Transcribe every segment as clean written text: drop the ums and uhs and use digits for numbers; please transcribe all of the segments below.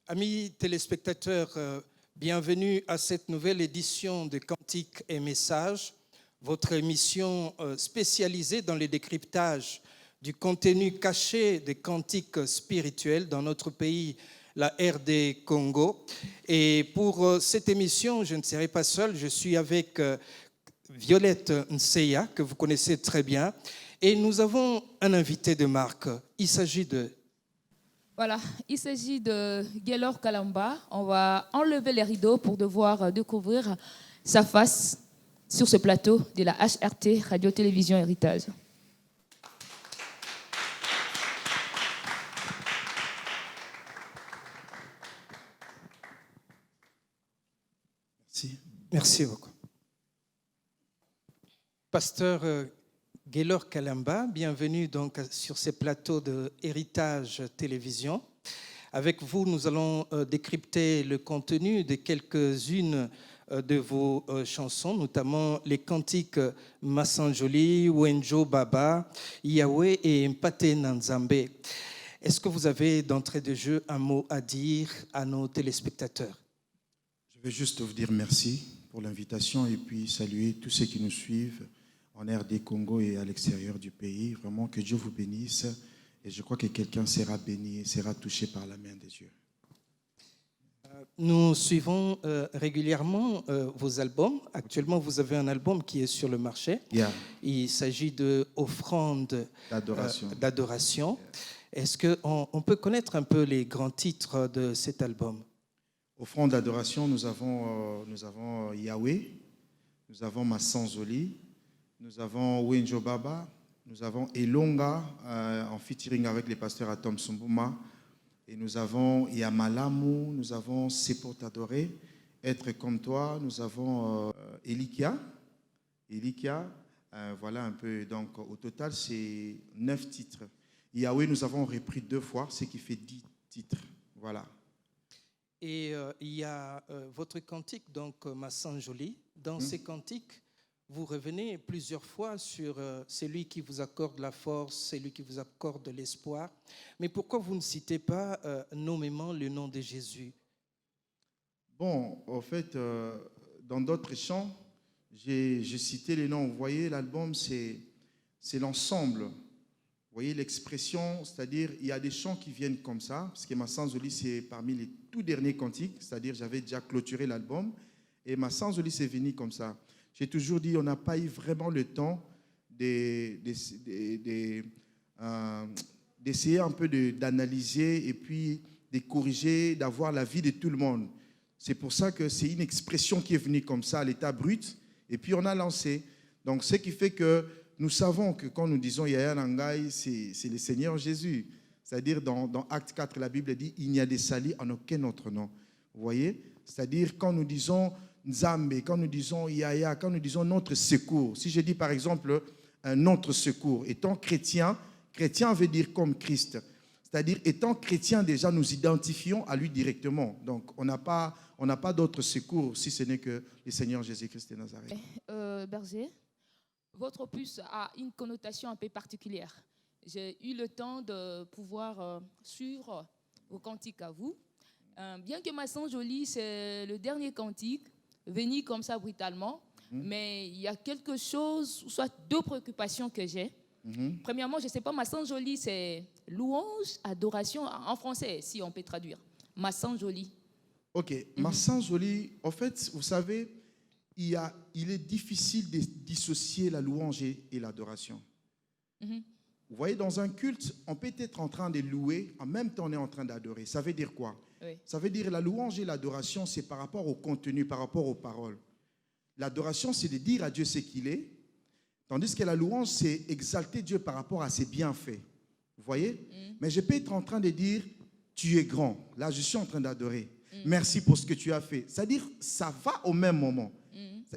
Amis téléspectateurs, bienvenue à cette nouvelle édition de Cantiques et Messages, votre émission spécialisée dans le décryptage du contenu caché des cantiques spirituels dans notre pays, la RD Congo. Et pour cette émission, je ne serai pas seul, je suis avec Violette Nseya, que vous connaissez très bien. Et nous avons un invité de marque. Il s'agit de... Voilà, il s'agit de Gaylor Kalamba. On va enlever les rideaux pour devoir découvrir sa face sur ce plateau de la HRT, Radio-Télévision Héritage. Merci. Merci beaucoup. Pasteur Gaylor Kalamba, bienvenue donc sur ces plateaux de Héritage Télévision. Avec vous, nous allons décrypter le contenu de quelques-unes de vos chansons, notamment les cantiques Massanjoli, Wenjo Baba, Yahweh et Mpate Nanzambe. Est-ce que vous avez d'entrée de jeu un mot à dire à nos téléspectateurs? Je vais juste vous dire merci pour l'invitation et puis saluer tous ceux qui nous suivent en RD Congo et à l'extérieur du pays. Vraiment que Dieu vous bénisse et je crois que quelqu'un sera béni et sera touché par la main de Dieu. Nous suivons régulièrement vos albums. Actuellement, vous avez un album qui est sur le marché. Yeah. Il s'agit de Offrande d'adoration. Yeah. Est-ce qu'on peut connaître un peu les grands titres de cet album? Offrande d'adoration, nous avons Yahweh, nous avons Massanjoli, nous avons Wenjo Baba, nous avons Elonga en featuring avec les pasteurs Atom Sumbuma, et nous avons Yamalamu, nous avons C'est pour t'adorer, Être comme toi, nous avons Elikia, voilà un peu. Donc au total, c'est 9 titres. Yahweh, nous avons repris 2 fois, ce qui fait 10 titres. Voilà. Et il y a votre cantique, donc Massanjoli. Dans ces cantiques, vous revenez plusieurs fois sur celui qui vous accorde la force, celui qui vous accorde l'espoir. Mais pourquoi vous ne citez pas nommément le nom de Jésus? Bon, en fait, dans d'autres chants, j'ai cité les noms. Vous voyez, l'album, c'est l'ensemble. Vous voyez l'expression, c'est-à-dire il y a des chants qui viennent comme ça, parce que Massanjoli, c'est parmi les tout derniers cantiques, c'est-à-dire j'avais déjà clôturé l'album, et Massanjoli, c'est venu comme ça. J'ai toujours dit, on n'a pas eu vraiment le temps d'essayer un peu d'analyser et puis de corriger, d'avoir l'avis de tout le monde. C'est pour ça que c'est une expression qui est venue comme ça, à l'état brut, et puis on a lancé. Donc, ce qui fait que nous savons que quand nous disons Yaya Nangai, c'est le Seigneur Jésus. C'est-à-dire dans Acte 4, la Bible dit, il n'y a de salut en aucun autre nom. Vous voyez? C'est-à-dire quand nous disons Nzambe, quand nous disons Yaya, quand nous disons notre secours. Si je dis par exemple notre secours, étant chrétien, chrétien veut dire comme Christ. C'est-à-dire étant chrétien déjà nous identifions à lui directement. Donc on n'a pas d'autre secours si ce n'est que le Seigneur Jésus-Christ de Nazareth. Berger, votre opus a une connotation un peu particulière. J'ai eu le temps de pouvoir suivre vos cantiques à vous. Bien que Massanjoli, c'est le dernier cantique, venu comme ça brutalement, mais il y a quelque chose, soit 2 préoccupations que j'ai. Premièrement, je ne sais pas, Massanjoli, c'est louange, adoration, en français, si on peut traduire. Massanjoli. Ok, Massanjoli, en fait, vous savez, il est difficile de dissocier la louange et l'adoration. Vous voyez, dans un culte, on peut être en train de louer, en même temps on est en train d'adorer. Ça veut dire quoi? Oui. Ça veut dire la louange et l'adoration, c'est par rapport au contenu, par rapport aux paroles. L'adoration, c'est de dire à Dieu ce qu'il est, tandis que la louange, c'est exalter Dieu par rapport à ses bienfaits. Vous voyez? Mais je peux être en train de dire, tu es grand. Là, je suis en train d'adorer. Merci pour ce que tu as fait. C'est-à-dire, ça va au même moment.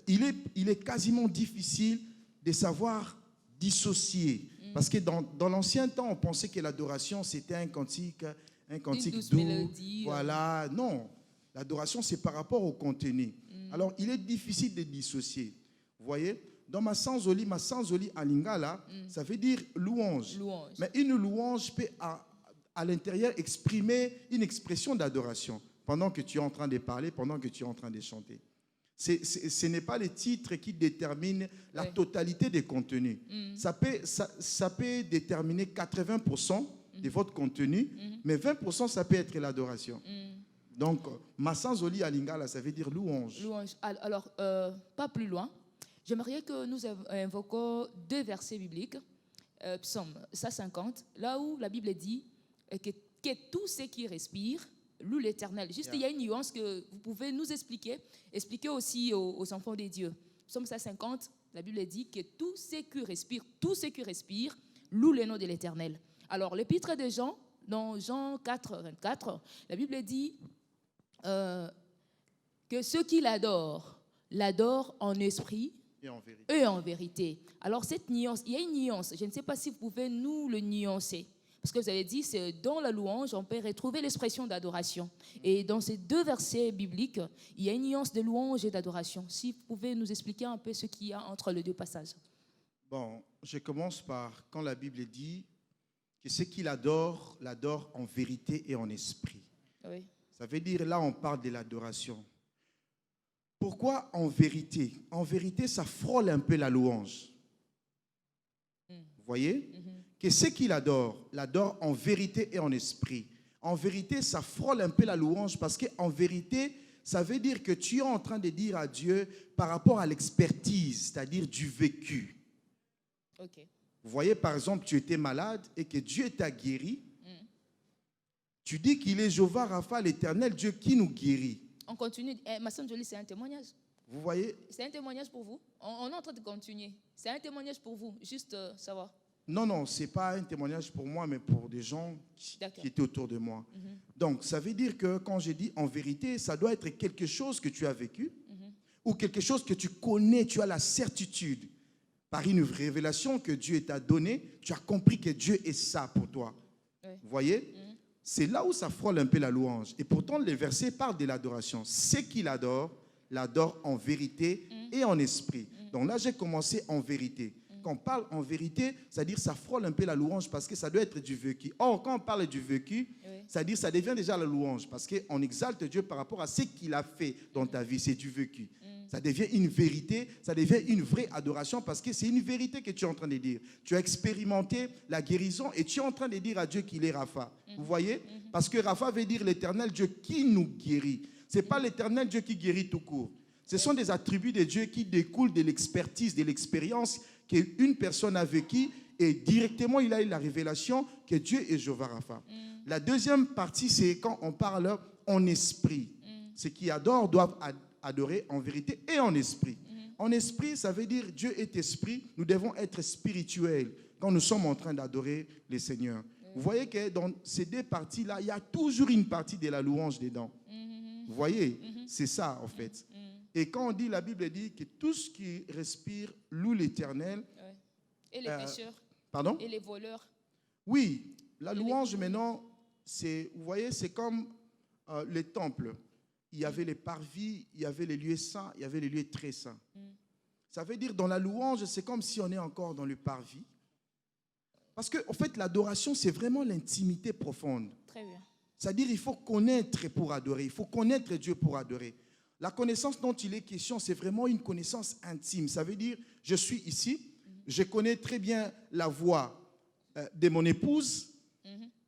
Il est quasiment difficile de savoir dissocier. Parce que dans l'ancien temps, on pensait que l'adoration, c'était un cantique doux. Mélodie, voilà. Non, l'adoration, c'est par rapport au contenu. Alors, il est difficile de dissocier. Vous voyez? Dans ma sanzoli en lingala, ça veut dire louange. Mais une louange peut à l'intérieur exprimer une expression d'adoration pendant que tu es en train de parler, pendant que tu es en train de chanter. Ce n'est pas les titres qui déterminent la totalité des contenus. Ça peut déterminer 80% de votre contenu, mais 20% ça peut être l'adoration. Donc, Masanzoli à lingala, ça veut dire louange. Louange. Alors, pas plus loin, j'aimerais que nous invoquions 2 versets bibliques. Psaume 150, là où la Bible dit que tout ce qui respire loue l'Éternel. Juste, il y a une nuance que vous pouvez nous expliquer aussi aux enfants de Dieu. Psaume 150, la Bible dit que tout ce qui respire loue le nom de l'Éternel. Alors, l'épître de Jean, dans Jean 4, 24, la Bible dit que ceux qui l'adorent en esprit et en vérité. Alors, cette nuance, il y a une nuance. Je ne sais pas si vous pouvez nous le nuancer. Parce que vous avez dit, c'est dans la louange, on peut retrouver l'expression d'adoration. Et dans ces 2 versets bibliques, il y a une nuance de louange et d'adoration. Si vous pouvez nous expliquer un peu ce qu'il y a entre les 2 passages. Bon, je commence par quand la Bible dit que ceux qui l'adorent en vérité et en esprit. Oui. Ça veut dire, là, on parle de l'adoration. Pourquoi en vérité? En vérité, ça frôle un peu la louange. Vous voyez? Que ceux qui l'adorent en vérité et en esprit. En vérité, ça frôle un peu la louange parce qu'en vérité, ça veut dire que tu es en train de dire à Dieu par rapport à l'expertise, c'est-à-dire du vécu. Okay. Vous voyez, par exemple, tu étais malade et que Dieu t'a guéri. Tu dis qu'il est Jéhovah Rapha, l'Éternel, Dieu qui nous guérit. On continue. Masanzoli, c'est un témoignage. Vous voyez? C'est un témoignage pour vous. On est en train de continuer. C'est un témoignage pour vous, juste savoir. Non, ce n'est pas un témoignage pour moi, mais pour des gens qui étaient autour de moi. Donc, ça veut dire que quand j'ai dit en vérité, ça doit être quelque chose que tu as vécu ou quelque chose que tu connais, tu as la certitude. Par une révélation que Dieu t'a donnée, tu as compris que Dieu est ça pour toi. Oui. Vous voyez? C'est là où ça frôle un peu la louange. Et pourtant, les versets parlent de l'adoration. Ceux qui l'adorent en vérité et en esprit. Donc là, j'ai commencé en vérité. Quand on parle en vérité, c'est-à-dire ça frôle un peu la louange parce que ça doit être du vécu. Or, quand on parle du vécu, c'est-à-dire ça devient déjà la louange parce qu'on exalte Dieu par rapport à ce qu'il a fait dans ta vie. C'est du vécu. Ça devient une vérité, ça devient une vraie adoration parce que c'est une vérité que tu es en train de dire. Tu as expérimenté la guérison et tu es en train de dire à Dieu qu'il est Rapha. Vous voyez? Parce que Rapha veut dire l'Éternel Dieu qui nous guérit. Ce n'est pas l'Éternel Dieu qui guérit tout court. Ce sont des attributs de Dieu qui découlent de l'expertise, de l'expérience qu'une personne a vécue et directement il a eu la révélation que Dieu est Jéhovah Rapha. La deuxième partie, c'est quand on parle en esprit. Ceux qui adorent doivent adorer en vérité et en esprit. En esprit, ça veut dire Dieu est esprit, nous devons être spirituels quand nous sommes en train d'adorer le Seigneur. Vous voyez que dans ces 2 parties-là, il y a toujours une partie de la louange dedans. Vous voyez, c'est ça en fait. Et quand on dit, la Bible dit que tout ce qui respire loue l'Éternel. Et les pécheurs. Pardon? Et les voleurs. Oui, la louange maintenant, vous voyez, c'est comme les temples. Il y avait les parvis, il y avait les lieux saints, il y avait les lieux très saints. Ça veut dire, dans la louange, c'est comme si on est encore dans le parvis. Parce qu'en fait, l'adoration, c'est vraiment l'intimité profonde. Très bien. C'est-à-dire, il faut connaître pour adorer. Il faut connaître Dieu pour adorer. La connaissance dont il est question, c'est vraiment une connaissance intime. Ça veut dire, je suis ici, je connais très bien la voix de mon épouse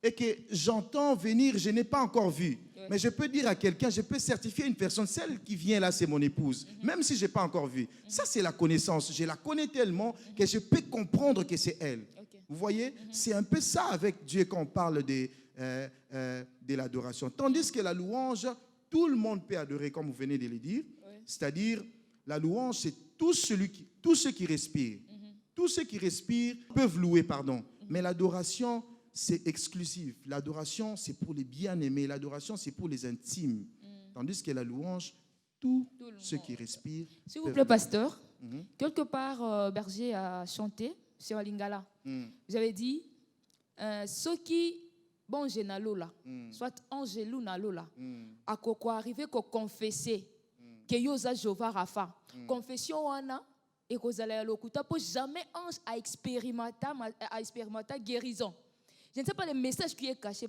et que j'entends venir, je n'ai pas encore vu. Mais je peux dire à quelqu'un, je peux certifier une personne, celle qui vient là, c'est mon épouse, même si je n'ai pas encore vu. Ça, c'est la connaissance. Je la connais tellement que je peux comprendre que c'est elle. Vous voyez? C'est un peu ça avec Dieu quand on parle de l'adoration. Tandis que la louange, tout le monde peut adorer, comme vous venez de le dire. C'est-à-dire, la louange, c'est tous ceux qui respirent. Tous ceux qui respirent peuvent louer, pardon. Mais l'adoration, c'est exclusif. L'adoration, c'est pour les bien-aimés. L'adoration, c'est pour les intimes. Tandis que la louange, tous ceux qui respirent. S'il vous plaît, pasteur, quelque part, Berger a chanté sur Lingala. Vous avez dit, ceux qui, bon, j'ai nalola, soit Angelou nalola, à quoi arriver qu'au confesser, que yosa Jéhovah Rapha. Confession, on a, et kozala lokuta pour jamais ange à expérimenter guérison. Je ne sais pas le message qui est caché,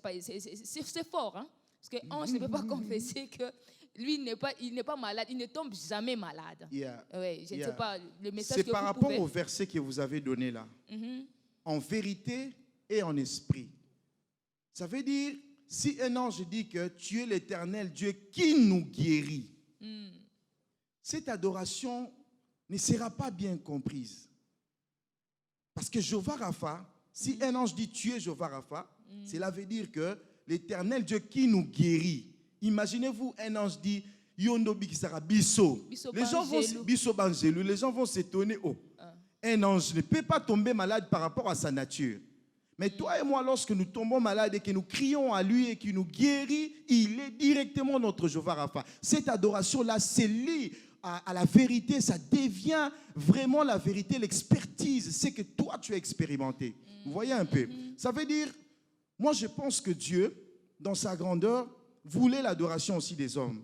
c'est fort, hein? Parce que ange ne peut pas confesser que lui il n'est pas malade, il ne tombe jamais malade. Ouais, je ne sais pas le message. C'est que par vous rapport pouvez... au verset que vous avez donné là. En vérité et en esprit. Ça veut dire, si un ange dit que tu es l'Éternel Dieu qui nous guérit, cette adoration ne sera pas bien comprise. Parce que Jéhovah Rapha, si un ange dit tu es Jéhovah Rapha, cela veut dire que l'Éternel Dieu qui nous guérit. Imaginez-vous, un ange dit Yondo Bikisara Bisso. Les gens vont Bisso Bangelou, les gens vont s'étonner. Oh, un ange ne peut pas tomber malade par rapport à sa nature. Mais toi et moi, lorsque nous tombons malades et que nous crions à lui et qu'il nous guérit, il est directement notre Jéhovah Rapha. Cette adoration-là, c'est lié à la vérité, ça devient vraiment la vérité, l'expertise, c'est que toi tu as expérimenté. Vous voyez un peu? Ça veut dire, moi je pense que Dieu, dans sa grandeur, voulait l'adoration aussi des hommes.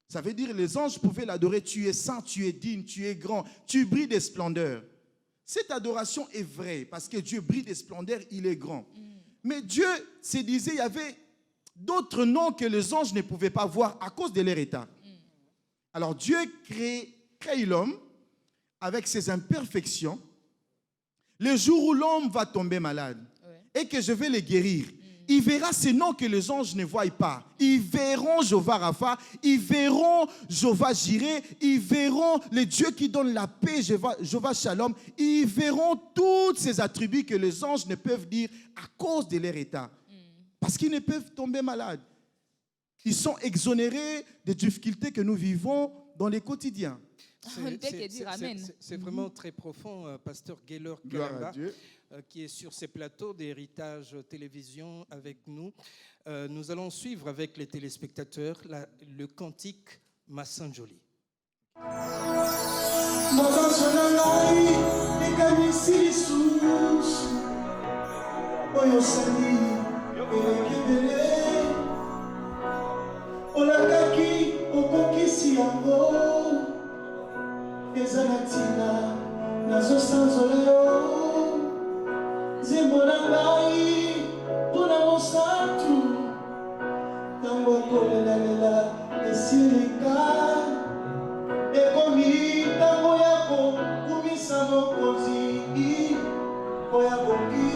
Ça veut dire les anges pouvaient l'adorer, tu es saint, tu es digne, tu es grand, tu brilles de splendeur. Cette adoration est vraie parce que Dieu brille de splendeur, il est grand. Mais Dieu se disait, il y avait d'autres noms que les anges ne pouvaient pas voir à cause de leur état. Alors Dieu crée l'homme avec ses imperfections. Le jour où l'homme va tomber malade et que je vais le guérir, il verra ces noms que les anges ne voient pas. Ils verront Jéhovah Rapha, ils verront Jéhovah Jireh, ils verront le Dieu qui donne la paix, Jéhovah Shalom. Ils verront tous ces attributs que les anges ne peuvent dire à cause de leur état. Parce qu'ils ne peuvent tomber malades. Ils sont exonérés des difficultés que nous vivons dans les quotidiens. C'est vraiment très profond, pasteur Gaylor Kalamba, qui est sur ces plateaux d'héritage télévision avec nous. Nous allons suivre avec les téléspectateurs le cantique Massanjoli. Olakaki okokisi yango ezalatina nazosanzola yo nzembo na ngai mpona mosantu ntango kolelalela esilika ekomi ntango ya kokumisa mokonzi oya koki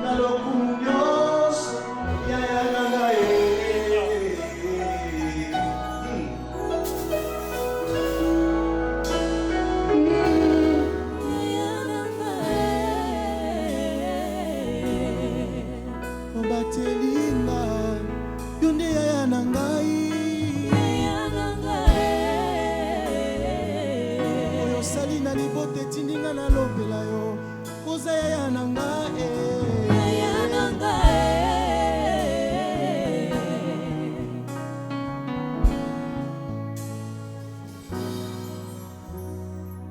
na lokumu nyonso yaya na ngai.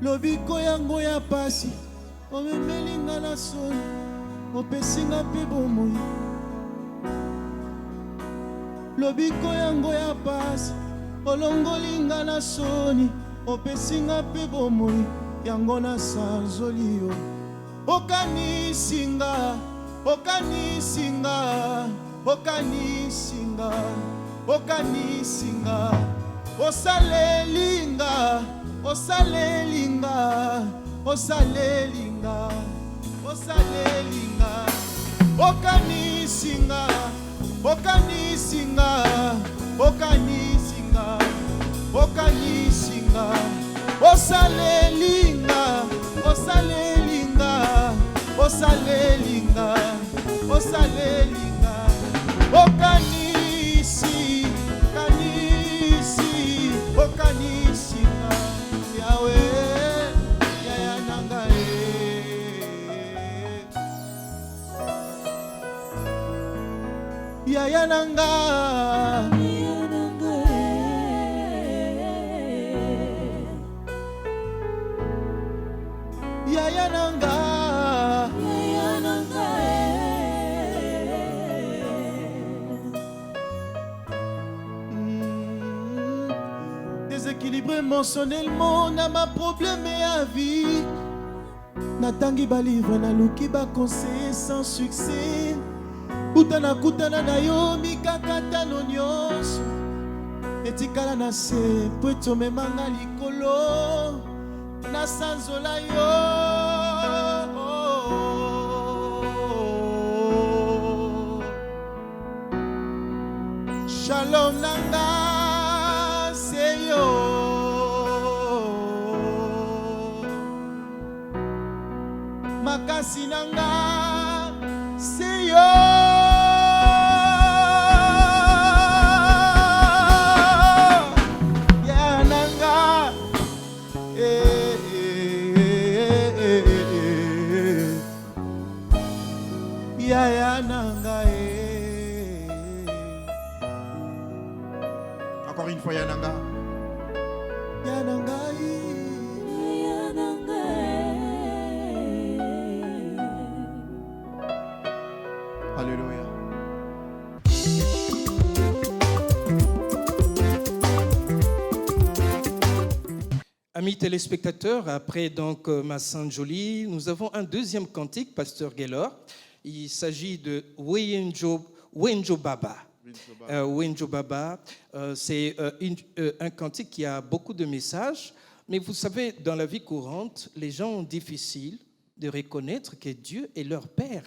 Lobiko yango ya pasi omemelinga na soni opesinga mpe bomoi. Lobiko yango ya pasi olongolinga na soni opesinga mpe bomoi yango na sanzoli yo. Okanisinga, okanisinga, okanisinga, okanisinga, osalelinga, osalelinga, osalelinga, osalelinga, okanisinga, okanisinga, okanisinga, okanisinga, osalelinga, osalelinga, osalelinga, osalelinga, okanisi, kanisi, okanisinga, Yahweh, yaya nanga yaya nanga. Yaya nanga, yaya nanga, déséquilibré émotionnellement na ma problème ya vie. Natangi ba livre na luki ba conseiller sans succès. Kutana kutana na yo mikakatano nyonso. Etikala na se po etomemanga likolo na sanzola yo. Shalom nanga seyo. Makasi nanga seyo. Ya nanga ya nanga Encore une fois, Yananga. ya nanga Alléluia. Amis téléspectateurs, après donc Massan Jolie, nous avons un deuxième cantique, Pasteur Gaylor. Il s'agit de Wenjo Baba. Wenjo Baba, c'est un cantique qui a beaucoup de messages, mais vous savez, dans la vie courante, les gens ont difficile de reconnaître que Dieu est leur Père.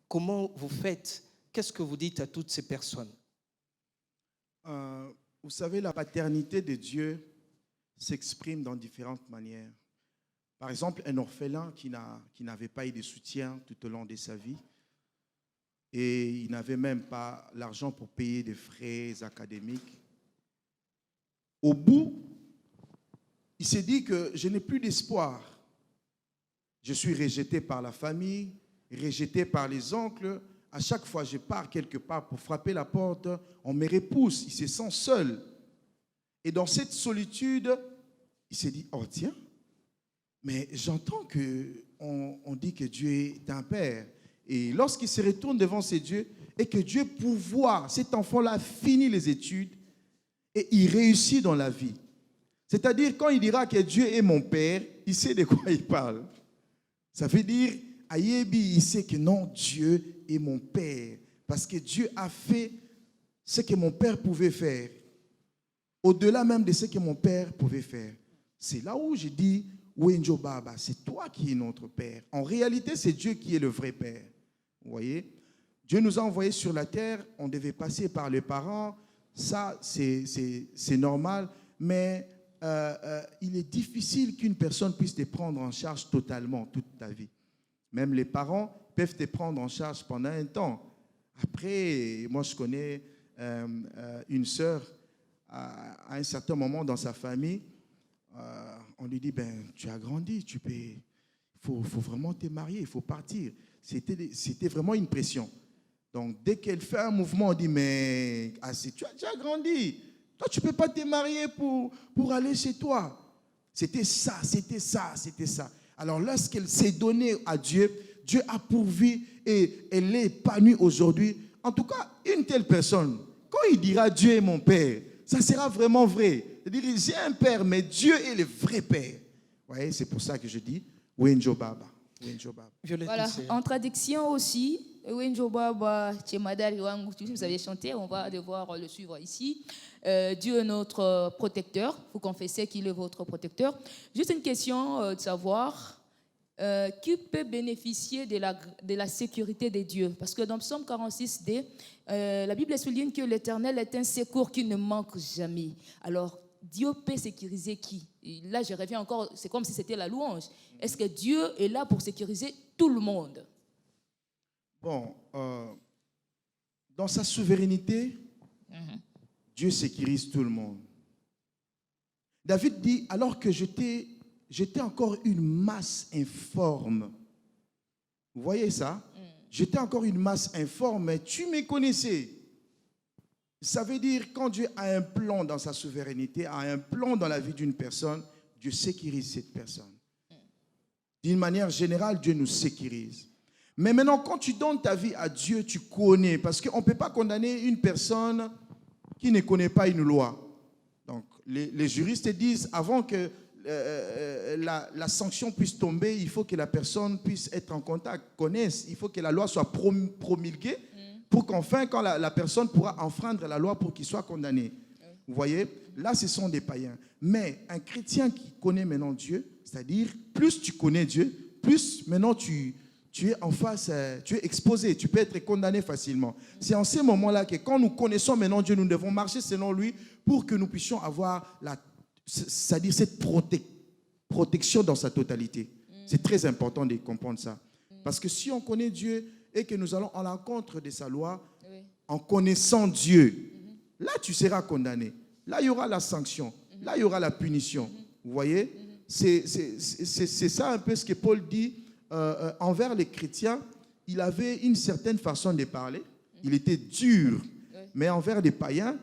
Comment vous faites? Qu'est-ce que vous dites à toutes ces personnes? Vous savez, la paternité de Dieu s'exprime dans différentes manières. Par exemple, un orphelin qui n'avait pas eu de soutien tout au long de sa vie et il n'avait même pas l'argent pour payer des frais académiques. Au bout, il s'est dit que je n'ai plus d'espoir. Je suis rejeté par la famille, rejeté par les oncles. À chaque fois que je pars quelque part pour frapper la porte, on me repousse. Il se sent seul. Et dans cette solitude, il s'est dit, oh tiens, mais j'entends qu'on dit que Dieu est un père. Et lorsqu'il se retourne devant ces dieux, et que Dieu pourvoit, cet enfant-là finit les études et il réussit dans la vie. C'est-à-dire, quand il dira que Dieu est mon père, il sait de quoi il parle. Ça veut dire, Ayebi, il sait que non, Dieu est mon père. Parce que Dieu a fait ce que mon père pouvait faire. Au-delà même de ce que mon père pouvait faire. C'est là où je dis, Wenjo Baba, c'est toi qui es notre père. En réalité, c'est Dieu qui est le vrai père. Vous voyez? Dieu nous a envoyés sur la terre, on devait passer par les parents. Ça, c'est normal. Mais il est difficile qu'une personne puisse te prendre en charge totalement toute ta vie. Même les parents peuvent te prendre en charge pendant un temps. Après, moi, je connais une sœur, à un certain moment dans sa famille, on lui dit, ben, tu as grandi, il faut vraiment te marier, il faut partir. C'était vraiment une pression. Donc, dès qu'elle fait un mouvement, on dit, mais tu as déjà grandi. Toi, tu ne peux pas te marier pour aller chez toi. C'était ça. Alors, lorsqu'elle s'est donnée à Dieu, Dieu a pourvu et elle est épanouie aujourd'hui. En tout cas, une telle personne, quand il dira Dieu est mon père, ça sera vraiment vrai. C'est-à-dire, j'ai un père, mais Dieu est le vrai père. Vous voyez, c'est pour ça que je dis Wenjo Baba. Voilà, en traduction aussi, Wenjo Baba, Tchemadari Wangu, vous avez chanté, on va devoir le suivre ici. Dieu est notre protecteur, vous confessez qu'il est votre protecteur. Juste une question de savoir, qui peut bénéficier de la sécurité de Dieu? Parce que dans Psaume 46D, la Bible souligne que l'Éternel est un secours qui ne manque jamais. Alors, Dieu peut sécuriser qui? Et là, je reviens encore, c'est comme si c'était la louange. Est-ce que Dieu est là pour sécuriser tout le monde? Bon, dans sa souveraineté, Dieu sécurise tout le monde. David dit, alors que j'étais encore une masse informe. Vous voyez ça? J'étais encore une masse informe, mais tu me connaissais. Ça veut dire, quand Dieu a un plan dans sa souveraineté, a un plan dans la vie d'une personne, Dieu sécurise cette personne. D'une manière générale, Dieu nous sécurise. Mais maintenant, quand tu donnes ta vie à Dieu, tu connais. Parce qu'on ne peut pas condamner une personne qui ne connaît pas une loi. Donc, les juristes disent, avant que la sanction puisse tomber, il faut que la personne puisse être en contact, connaisse. Il faut que la loi soit promulguée pour qu'enfin, quand la personne pourra enfreindre la loi pour qu'il soit condamné. Vous voyez, là, ce sont des païens. Mais un chrétien qui connaît maintenant Dieu, c'est-à-dire, plus tu connais Dieu, plus maintenant tu es en face, tu es exposé, tu peux être condamné facilement. C'est en ces moments-là que quand nous connaissons maintenant Dieu, nous devons marcher selon lui pour que nous puissions avoir c'est-à-dire cette protection dans sa totalité. C'est très important de comprendre ça. Parce que si on connaît Dieu et que nous allons à l'encontre de sa loi, en connaissant Dieu, là tu seras condamné. Là il y aura la sanction. Là il y aura la punition. Vous voyez? C'est ça un peu ce que Paul dit envers les chrétiens. Il avait une certaine façon de parler. Il était dur. Mais envers les païens,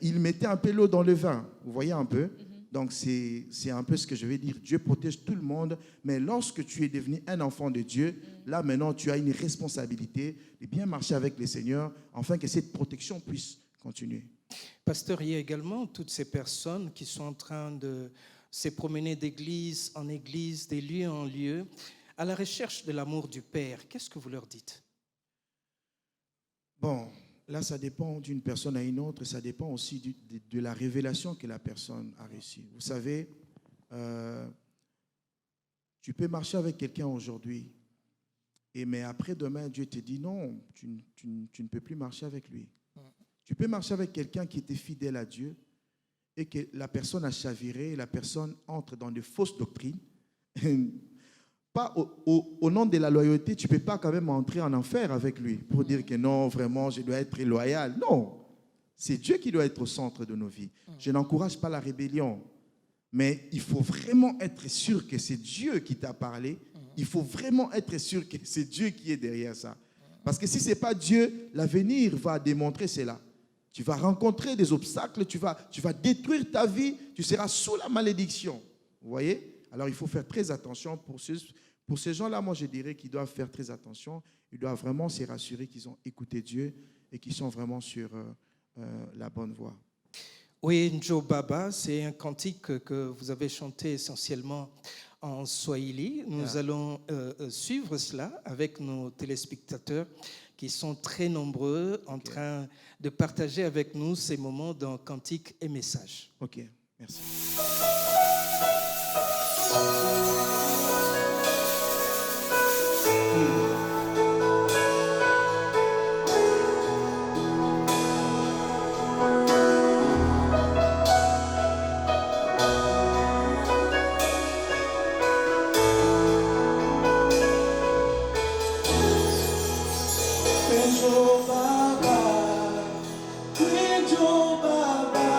il mettait un peu l'eau dans le vin. Vous voyez un peu? Donc c'est un peu ce que je vais dire. Dieu protège tout le monde. Mais lorsque tu es devenu un enfant de Dieu, là maintenant tu as une responsabilité de bien marcher avec le Seigneur afin que cette protection puisse continuer. Pasteur, il y a également toutes ces personnes qui sont en train de se promener d'église en église, de lieu en lieu, à la recherche de l'amour du Père. Qu'est-ce que vous leur dites? Bon, là, ça dépend d'une personne à une autre. Ça dépend aussi de la révélation que la personne a reçue. Vous savez, tu peux marcher avec quelqu'un aujourd'hui, mais après-demain, Dieu te dit non, tu ne peux plus marcher avec lui. Tu peux marcher avec quelqu'un qui était fidèle à Dieu et que la personne a chaviré, et la personne entre dans de fausses doctrines. Pas au nom de la loyauté, tu ne peux pas quand même entrer en enfer avec lui pour dire que non, vraiment, je dois être loyal. Non, c'est Dieu qui doit être au centre de nos vies. Je n'encourage pas la rébellion, mais il faut vraiment être sûr que c'est Dieu qui t'a parlé. Il faut vraiment être sûr que c'est Dieu qui est derrière ça. Parce que si ce n'est pas Dieu, l'avenir va démontrer cela. Tu vas rencontrer des obstacles, tu vas détruire ta vie, tu seras sous la malédiction. Vous voyez? Alors il faut faire très attention pour ces gens-là. Moi, je dirais qu'ils doivent faire très attention. Ils doivent vraiment se rassurer qu'ils ont écouté Dieu et qu'ils sont vraiment sur la bonne voie. Oui, Njo Baba, c'est un cantique que vous avez chanté essentiellement en Swahili. Nous allons suivre cela avec nos téléspectateurs qui sont très nombreux en train de partager avec nous ces moments dans Cantique et Message. Ok, merci. Baba,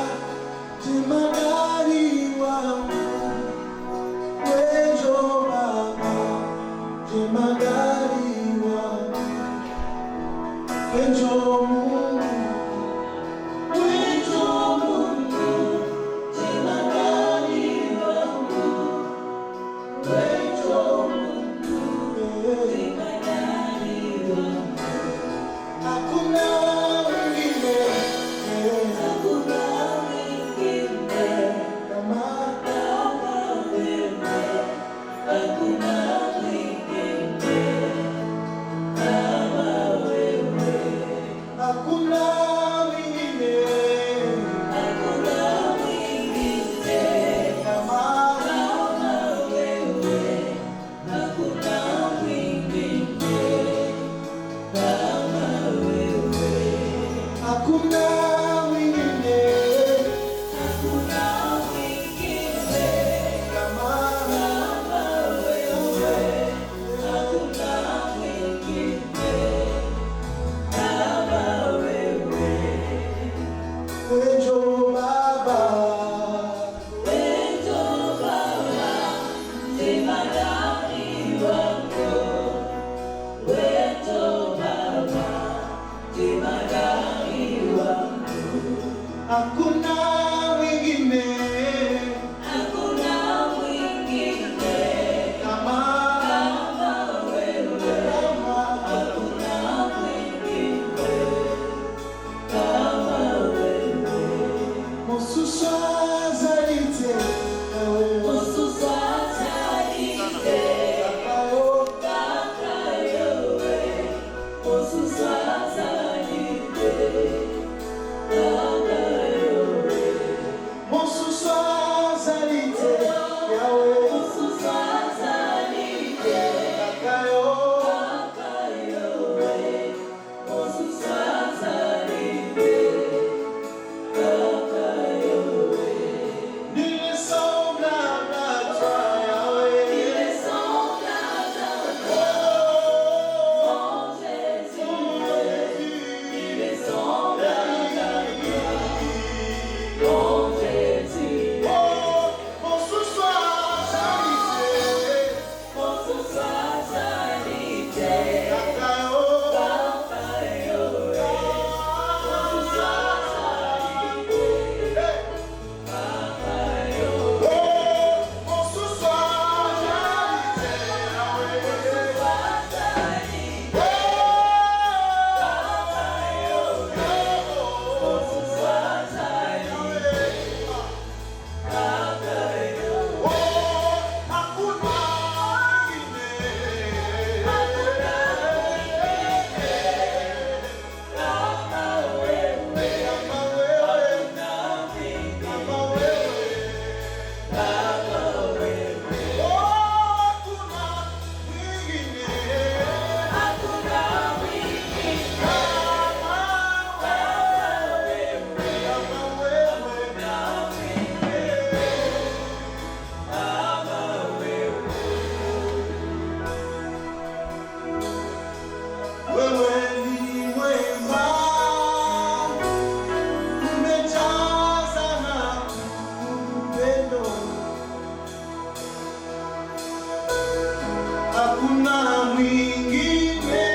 hakuna mwingine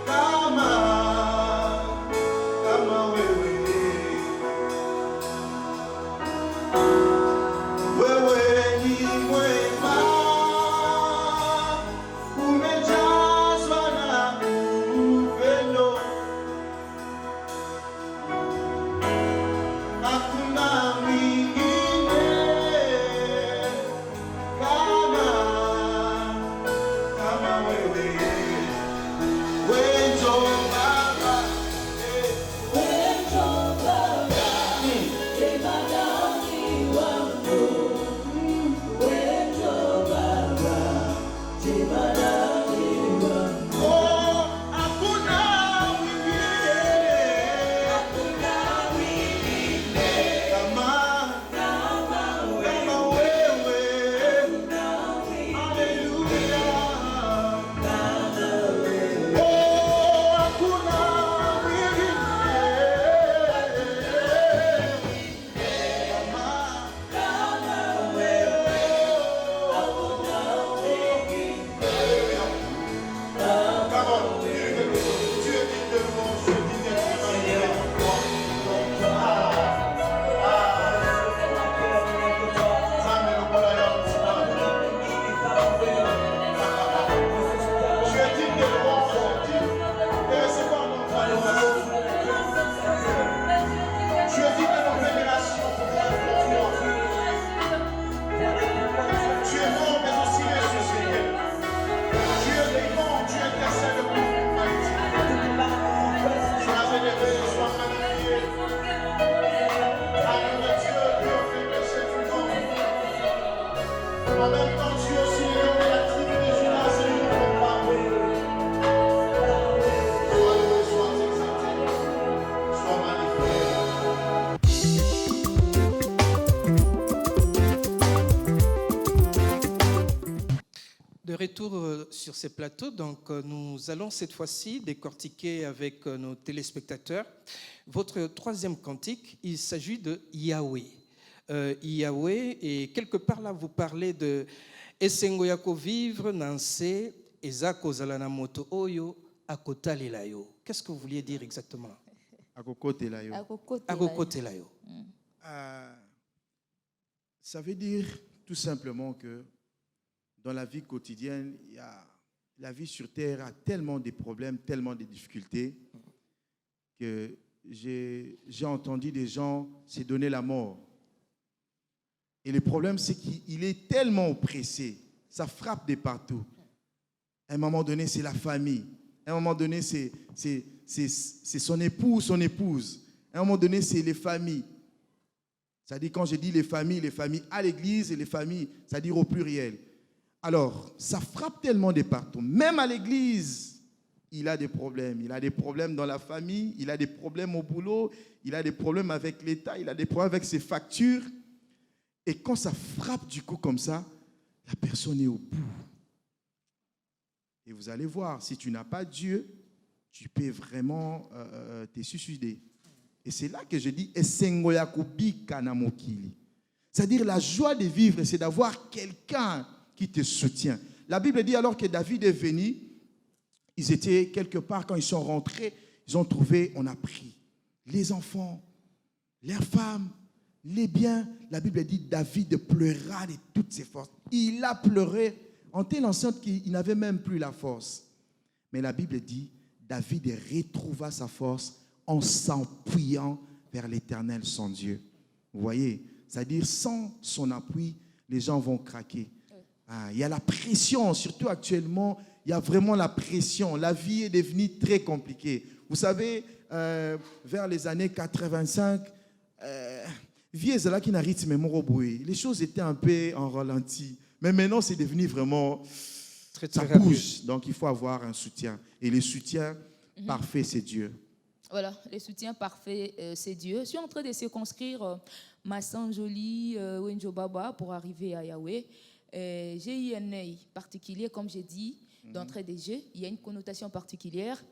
kama wewe. Wewe ni mwema, umejazwa na upendo. Hakuna mwingine kama wewe. Wenjo Baba, oh, hakuna mwingine kama wewe. Haleluya. Oh, hakuna mwingine en même temps, tu es aussi le nom de la tribu de Judas, c'est nous qu'on parle. Sois loué, sois exalté, sois magnifié. De retour sur ces plateaux, donc nous allons cette fois-ci décortiquer avec nos téléspectateurs votre troisième cantique. Il s'agit de Yahweh. Yahweh, et quelque part là vous parlez de Esengo yako vivre nanse ezako zalana moto oyo akotalelayo. Qu'est-ce que vous vouliez dire exactement? Akokotelayo. Akokotelayo. Ça veut dire tout simplement que dans la vie quotidienne, la vie sur Terre a tellement de problèmes, tellement de difficultés que j'ai entendu des gens se donner la mort. Et le problème, c'est qu'il est tellement oppressé, ça frappe de partout. À un moment donné, c'est la famille. À un moment donné, c'est son époux, son épouse. À un moment donné, c'est les familles. C'est-à-dire, quand je dis les familles à l'église et les familles, c'est-à-dire au pluriel. Alors, ça frappe tellement de partout. Même à l'église, il a des problèmes. Il a des problèmes dans la famille, il a des problèmes au boulot, il a des problèmes avec l'État, il a des problèmes avec ses factures. Et quand ça frappe du coup comme ça, la personne est au bout. Et vous allez voir, si tu n'as pas Dieu, tu peux vraiment te suicider. Et c'est là que je dis c'est-à-dire la joie de vivre, c'est d'avoir quelqu'un qui te soutient. La Bible dit alors que David est venu, ils étaient quelque part, quand ils sont rentrés, ils ont trouvé, on a pris les enfants, leurs femmes, les biens. La Bible dit David pleura de toutes ses forces. Il a pleuré en telle enceinte qu'il n'avait même plus la force. Mais la Bible dit David retrouva sa force en s'appuyant vers l'Éternel, son Dieu. Vous voyez, c'est-à-dire sans son appui, les gens vont craquer. Il y a la pression, surtout actuellement, il y a vraiment la pression. La vie est devenue très compliquée. Vous savez, vers les années 85, les choses étaient un peu en ralenti. Mais maintenant, c'est devenu vraiment... ça bouge. Donc, il faut avoir un soutien. Et le soutien parfait, c'est Dieu. Voilà, le soutien parfait, c'est Dieu. Je suis en train de circonscrire Massanjoli, Wenjo Baba pour arriver à Yahweh. J'ai eu un œil particulier, comme j'ai dit, d'entrée des jeux. Il y a une connotation particulière.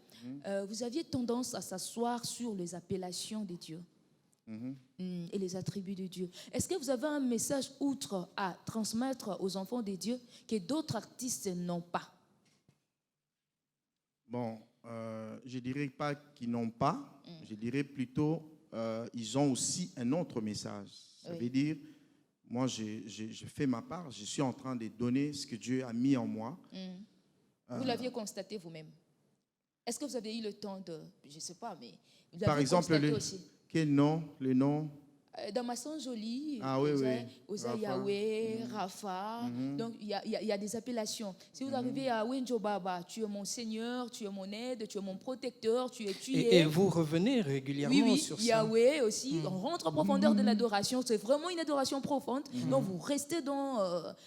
Vous aviez tendance à s'asseoir sur les appellations de Dieu. et les attributs de Dieu. Est-ce que vous avez un message outre à transmettre aux enfants de Dieu que d'autres artistes n'ont pas? Bon, je ne dirais pas qu'ils n'ont pas, je dirais plutôt ils ont aussi un autre message. Ça veut dire, moi, je fais ma part, je suis en train de donner ce que Dieu a mis en moi. Vous l'aviez constaté vous-même. Est-ce que vous avez eu le temps de, je ne sais pas, mais vous par l'avez exemple, constaté aussi? Quel nom? Le nom? Dans ma sœur jolie, Rafa. Yahweh, Rafa, donc il y a des appellations. Si vous arrivez à Wenjo Baba, tu es mon Seigneur, tu es mon aide, tu es mon protecteur, tu es. Et vous revenez régulièrement sur ça. Yahweh aussi, on rentre en profondeur de l'adoration, c'est vraiment une adoration profonde. Donc vous restez dans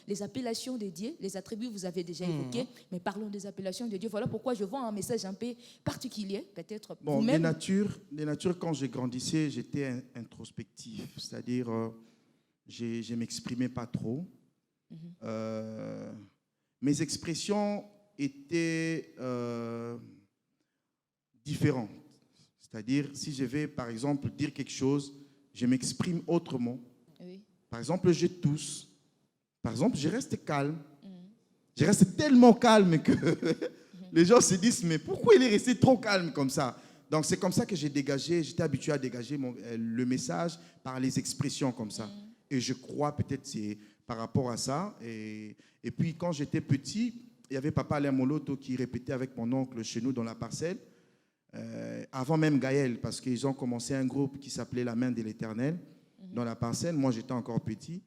les appellations de Dieu, les attributs vous avez déjà évoqués, mais parlons des appellations de Dieu. Voilà pourquoi je vois un message un peu particulier, peut-être vous-même. De nature, quand je grandissais, j'étais introspectif. C'est-à-dire, je ne m'exprimais pas trop. Mes expressions étaient différentes. C'est-à-dire, si je vais, par exemple, dire quelque chose, je m'exprime autrement. Par exemple, je tousse. Par exemple, je reste calme. Je reste tellement calme que les gens se disent, mais pourquoi il est resté trop calme comme ça? Donc, c'est comme ça que j'étais habitué à dégager le message par les expressions comme ça. Et je crois peut-être c'est par rapport à ça. Et puis, quand j'étais petit, il y avait Papa Alain Moloto qui répétait avec mon oncle chez nous dans la parcelle, avant même Gaël, parce qu'ils ont commencé un groupe qui s'appelait La Main de l'Éternel dans la parcelle. Moi, j'étais encore petit.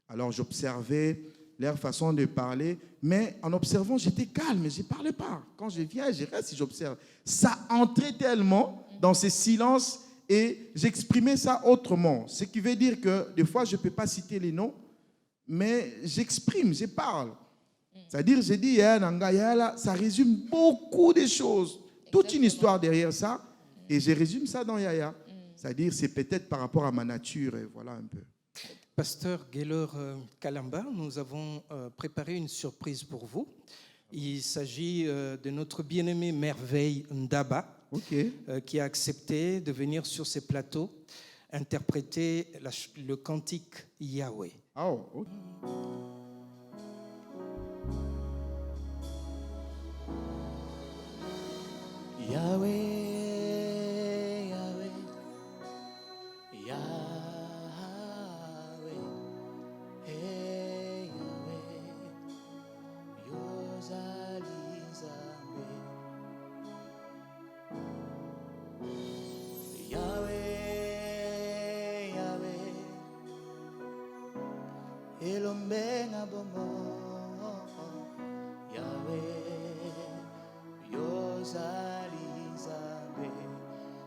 Alors, j'observais leur façon de parler, mais en observant, j'étais calme, je ne parlais pas. Quand je viens, je reste et j'observe. Ça entrait tellement dans ces silences et j'exprimais ça autrement. Ce qui veut dire que des fois, je ne peux pas citer les noms, mais j'exprime, je parle. C'est-à-dire, je dis, ça résume beaucoup de choses. Toute une histoire derrière ça, et je résume ça dans Yaya. C'est-à-dire, c'est peut-être par rapport à ma nature, et voilà un peu. Pasteur Gaylor Kalamba, nous avons préparé une surprise pour vous. Il s'agit de notre bien-aimé Merveille Ndaba, qui a accepté de venir sur ces plateaux interpréter le cantique Yahweh. Oh, okay. Yahweh.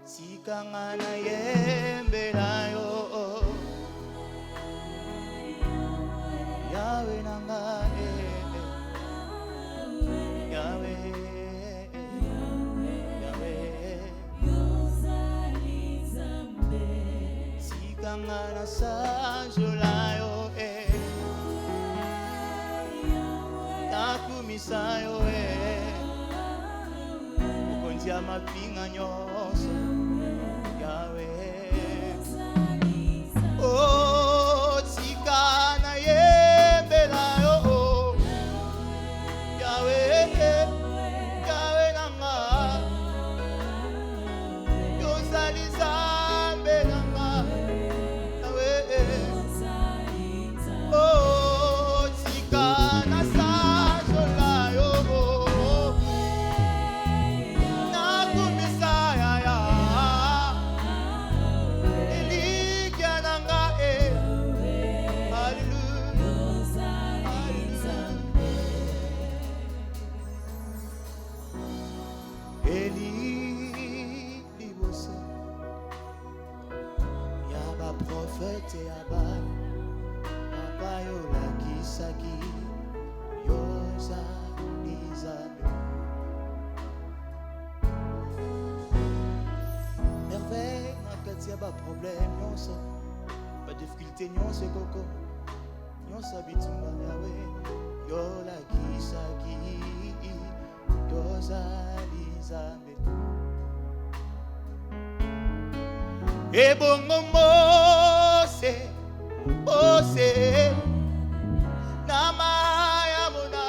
Sikangana yembela yo Yahweh nanga Yahweh Sikangana sajola yo Takumisa yo Ukonzi amapinga nyoso Oh, Tikana yembela yo Yahweh, Yahweh nanga Yozali zambe nanga Yahweh Oh, Tikana sajola yo Nakumisa ya Prophète Abba, Papa Yola Kisaki, Yosa Lizabe. Merveille, Nakatia, pas problème, non ça. Pas de difficulté, non c'est coco. Non ça bitumba, Yahweh. Yola Kisaki, Yosa Lizabe. ebongo mose na maya mona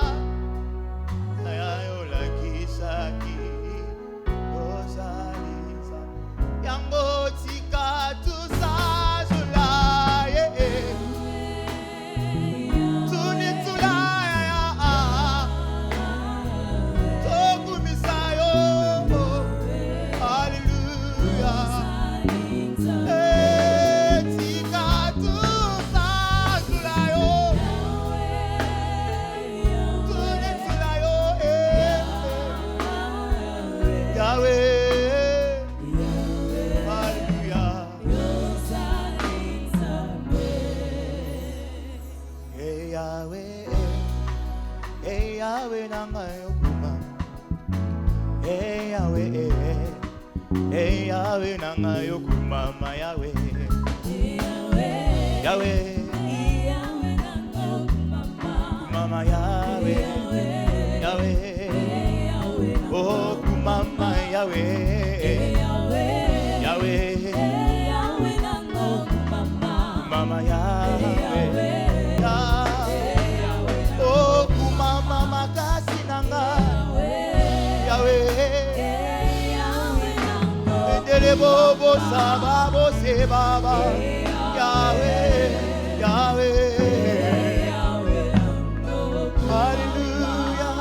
ayolakisaki osalisa yango tika tusazula tunitula tokumisayo haleluya tika tusazula tunitula Yahweh Yahweh nanga yokuma Yahweh nanga yokuma ma Yahweh Yahweh mama Yahweh Yahweh oh kumama Yahweh Yahweh mama Yahweh Bobo Saba Bose Baba Yahweh Yahweh Hallelujah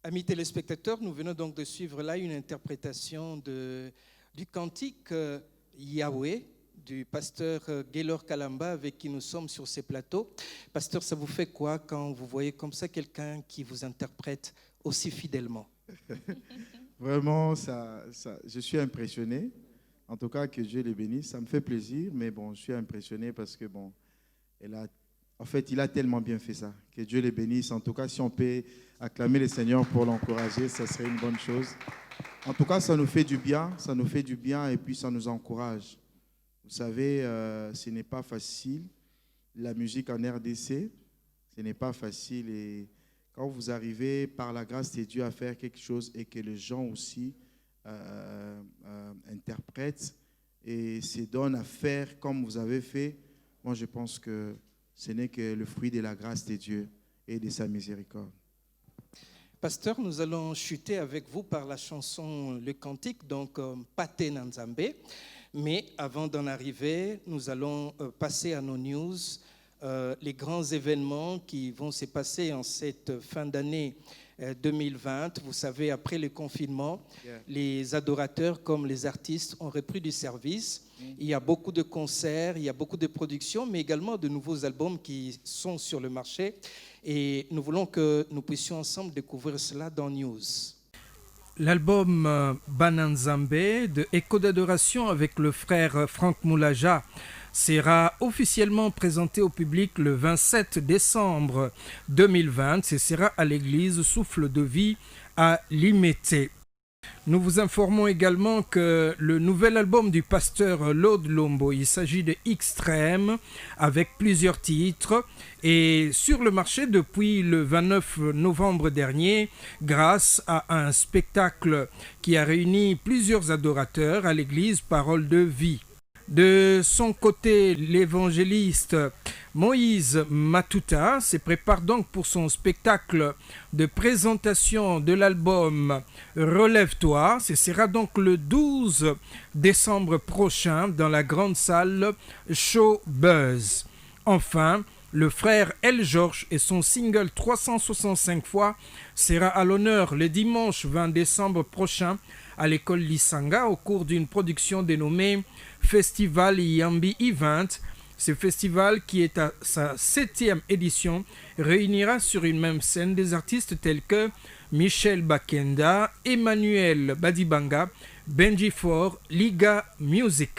Amis téléspectateurs, nous venons donc de suivre là une interprétation du cantique Yahweh du pasteur Gaylor Kalamba avec qui nous sommes sur ces plateaux. Pasteur, ça vous fait quoi quand vous voyez comme ça quelqu'un qui vous interprète aussi fidèlement? Vraiment, je suis impressionné. En tout cas, que Dieu les bénisse. Ça me fait plaisir, mais bon, je suis impressionné parce que bon, il a tellement bien fait ça. Que Dieu les bénisse. En tout cas, si on peut acclamer le Seigneur pour l'encourager, ça serait une bonne chose. En tout cas, ça nous fait du bien et puis ça nous encourage. Vous savez, ce n'est pas facile. La musique en RDC, ce n'est pas facile. Et quand vous arrivez par la grâce de Dieu à faire quelque chose et que les gens aussi interprètent et se donnent à faire comme vous avez fait, moi je pense que ce n'est que le fruit de la grâce de Dieu et de sa miséricorde. Pasteur, nous allons chuter avec vous par la chanson Le Cantique, donc Paté Nanzambe. Mais avant d'en arriver, nous allons passer à nos news, les grands événements qui vont se passer en cette fin d'année 2020. Vous savez, après le confinement, les adorateurs comme les artistes ont repris du service. Il y a beaucoup de concerts, il y a beaucoup de productions, mais également de nouveaux albums qui sont sur le marché. Et nous voulons que nous puissions ensemble découvrir cela dans News. L'album Bananzambe de Écho d'adoration avec le frère Franck Moulaja sera officiellement présenté au public le 27 décembre 2020. Ce sera à l'église Souffle de Vie à Limete. Nous vous informons également que le nouvel album du pasteur Lord Lombo, il s'agit de Extrême avec plusieurs titres, est sur le marché depuis le 29 novembre dernier grâce à un spectacle qui a réuni plusieurs adorateurs à l'église Parole de Vie. De son côté, l'évangéliste Moïse Matuta se prépare donc pour son spectacle de présentation de l'album Relève-toi. Ce sera donc le 12 décembre prochain dans la grande salle Show Buzz. Enfin, le frère El Georges et son single 365 fois sera à l'honneur le dimanche 20 décembre prochain à l'école Lisanga au cours d'une production dénommée Festival Yambi Event. Ce festival, qui est à sa 7e édition, réunira sur une même scène des artistes tels que Michel Bakenda, Emmanuel Badibanga, Benji Ford, Liga Music.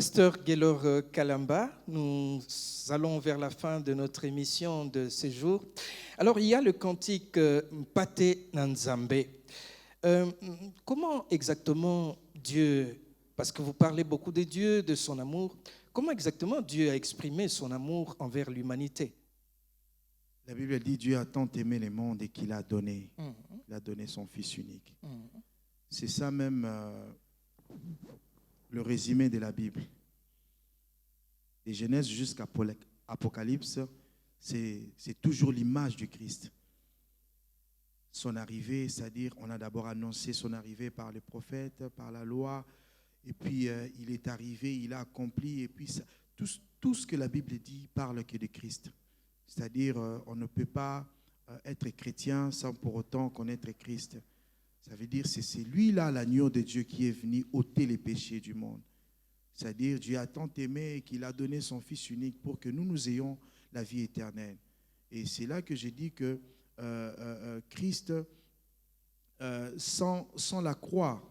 Pasteur Gaylor Kalamba, nous allons vers la fin de notre émission de ce jour. Alors, il y a le cantique Mpate Nanzambe. Comment exactement Dieu, parce que vous parlez beaucoup de Dieu, de son amour, comment exactement Dieu a exprimé son amour envers l'humanité? La Bible dit Dieu a tant aimé le monde et qu'il a donné. Il a donné son Fils unique. C'est ça même le résumé de la Bible. De Genèse jusqu'à Apocalypse, c'est toujours l'image du Christ. Son arrivée, c'est-à-dire on a d'abord annoncé son arrivée par les prophètes, par la loi, et puis il est arrivé, il a accompli, et puis ça, tout ce que la Bible dit parle que de Christ. C'est-à-dire on ne peut pas être chrétien sans pour autant connaître Christ. Ça veut dire que c'est lui-là, l'agneau de Dieu, qui est venu ôter les péchés du monde. C'est-à-dire Dieu a tant aimé qu'il a donné son Fils unique pour que nous ayons la vie éternelle. Et c'est là que j'ai dit que Christ, sans la croix,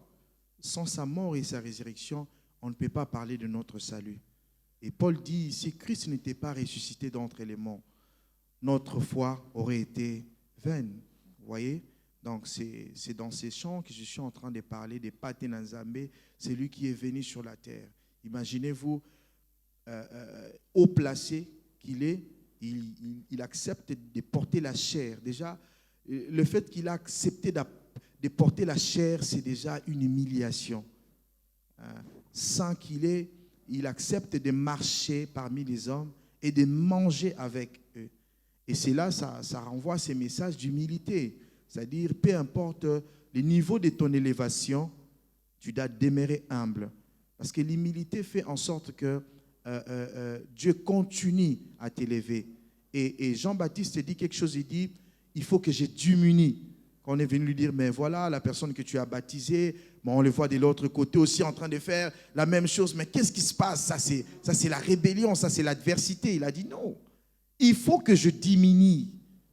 sans sa mort et sa résurrection, on ne peut pas parler de notre salut. Et Paul dit, si Christ n'était pas ressuscité d'entre les morts, notre foi aurait été vaine. Vous voyez? Donc c'est dans ces chants que je suis en train de parler de Mpate Nanzambe, c'est lui qui est venu sur la terre. Imaginez-vous, haut placé qu'il est, il accepte de porter la chair. Déjà, le fait qu'il a accepté de porter la chair, c'est déjà une humiliation. Sans il accepte de marcher parmi les hommes et de manger avec eux. Et c'est là, ça renvoie à ces messages d'humilité. C'est-à-dire, peu importe le niveau de ton élévation, tu dois demeurer humble. Parce que l'humilité fait en sorte que Dieu continue à t'élever. Et Jean-Baptiste dit quelque chose, il dit, il faut que je diminue. Quand on est venu lui dire, mais voilà, la personne que tu as baptisée, bon, on le voit de l'autre côté aussi en train de faire la même chose. Mais qu'est-ce qui se passe? Ça, c'est la rébellion, ça, c'est l'adversité. Il a dit, non, il faut que je diminue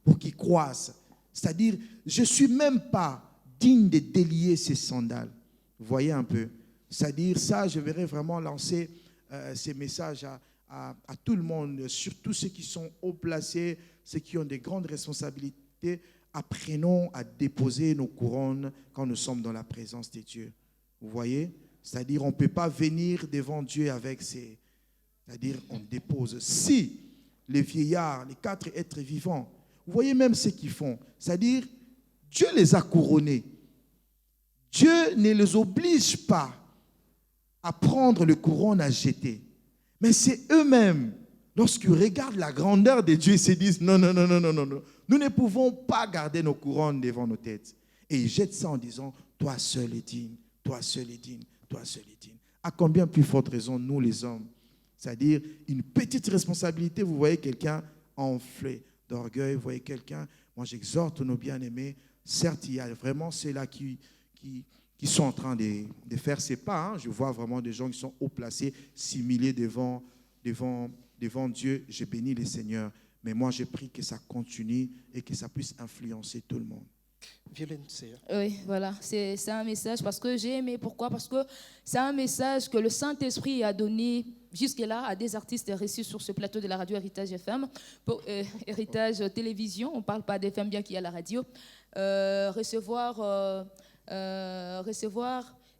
pour qu'il croisse. C'est-à-dire, je ne suis même pas digne de délier ses sandales. Vous voyez un peu? C'est-à-dire, ça, je verrais vraiment lancer ces messages à tout le monde, surtout ceux qui sont haut placés, ceux qui ont des grandes responsabilités. Apprenons à déposer nos couronnes quand nous sommes dans la présence de Dieu. Vous voyez? C'est-à-dire, on ne peut pas venir devant Dieu avec ces... C'est-à-dire, on dépose. Si les vieillards, les 4 êtres vivants, vous voyez même ce qu'ils font. C'est-à-dire, Dieu les a couronnés. Dieu ne les oblige pas à prendre le couronne à jeter. Mais c'est eux-mêmes, lorsqu'ils regardent la grandeur de Dieu, ils se disent, non, non, non, non, non, non, non. Nous ne pouvons pas garder nos couronnes devant nos têtes. Et ils jettent ça en disant, toi seul est digne, toi seul est digne, toi seul est digne. À combien plus forte raison, nous les hommes? C'est-à-dire, une petite responsabilité, vous voyez quelqu'un enflé d'orgueil, vous voyez quelqu'un, moi j'exhorte nos bien-aimés, certes il y a vraiment ceux-là qui sont en train de faire ces pas, hein. Je vois vraiment des gens qui sont haut placés, s'humilier devant Dieu, je bénis le Seigneur, mais moi je prie que ça continue et que ça puisse influencer tout le monde. Oui, voilà, c'est un message parce que j'ai aimé. Pourquoi? Parce que c'est un message que le Saint-Esprit a donné jusque-là à des artistes reçus sur ce plateau de la radio Héritage FM, pour Héritage Télévision, on ne parle pas d'FM bien qu'il y a la radio, recevoir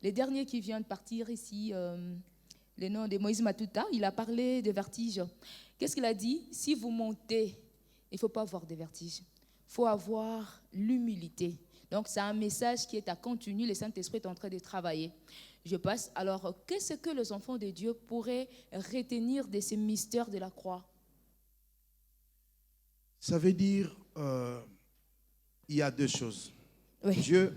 les derniers qui viennent de partir ici, le nom de Moïse Matuta, il a parlé de vertige. Qu'est-ce qu'il a dit? Si vous montez, il ne faut pas avoir de vertige. Il faut avoir l'humilité. Donc, c'est un message qui est à continuer. Le Saint-Esprit est en train de travailler. Je passe. Alors, qu'est-ce que les enfants de Dieu pourraient retenir de ces mystères de la croix? Ça veut dire, il y a 2 choses. Oui. Dieu,